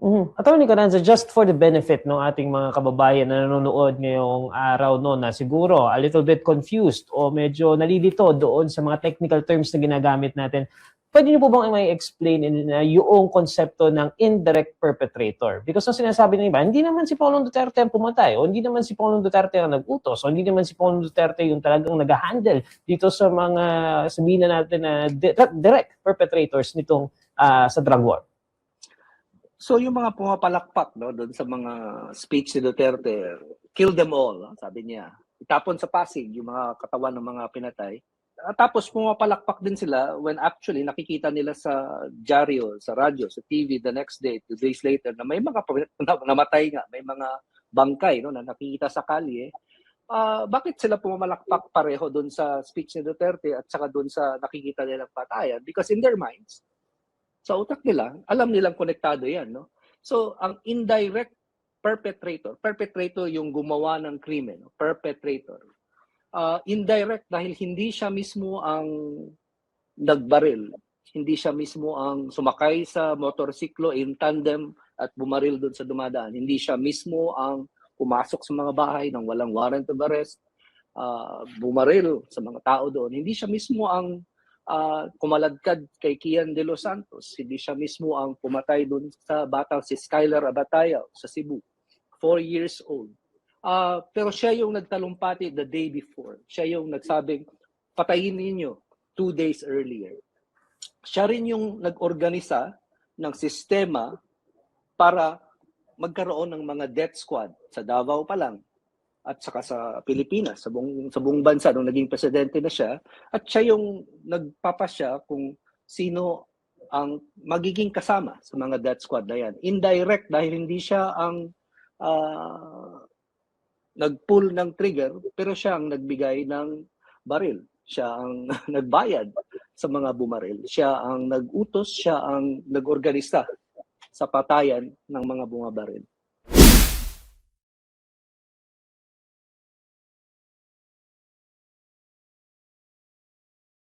Attorney Carranza, just for the benefit ng ating mga kababayan na nanonood ngayong araw no, na siguro a little bit confused o medyo nalilito doon sa mga technical terms na ginagamit natin, pwede niyo po bang i-explain yung konsepto ng indirect perpetrator? Because ang sinasabi ng iba, hindi naman si Pangulong Duterte ang pumatay, o hindi naman si Pangulong Duterte ang nag-utos, o hindi naman si Pangulong Duterte yung talagang nag-handle dito sa mga, sabihin na natin na direct perpetrators nitong sa drug war. So yung mga pumapalakpak no, doon sa mga speech ni Duterte, kill them all, sabi niya. Itapon sa Pasig yung mga katawan ng mga pinatay. Tapos pumapalakpak din sila when actually nakikita nila sa dyaryo, sa radyo, sa TV the next day, 2 days later, na may mga namatay nga, may mga bangkay no, na nakikita sa kalye. Bakit sila pumamalakpak pareho doon sa speech ni Duterte at saka doon sa nakikita nilang patayan? Because in their minds, sa utak nila, alam nilang konektado yan. No? So, ang indirect perpetrator yung gumawa ng krimen, no? Perpetrator. Indirect dahil hindi siya mismo ang nagbaril, hindi siya mismo ang sumakay sa motorsiklo in tandem at bumaril doon sa dumadaan, hindi siya mismo ang pumasok sa mga bahay ng walang warrant of arrest, bumaril sa mga tao doon, hindi siya mismo ang kumaladkad kay Kian de los Santos. Hindi siya mismo ang pumatay doon sa batang si Skylar Abatayaw sa Cebu, 4 years old. Pero siya yung nagtalumpati the day before. Siya yung nagsabing, patayin ninyo 2 days earlier. Siya rin yung nag-organisa ng sistema para magkaroon ng mga death squad sa Davao pa lang at saka sa Pilipinas, sa buong bansa nung naging presidente na siya, at siya yung nagpapasya kung sino ang magiging kasama sa mga death squad na yan. Indirect dahil hindi siya ang nag-pull ng trigger, pero siya ang nagbigay ng baril. Siya ang nagbayad sa mga bumaril. Siya ang nag-utos, siya ang nag-organista sa patayan ng mga bumabaril.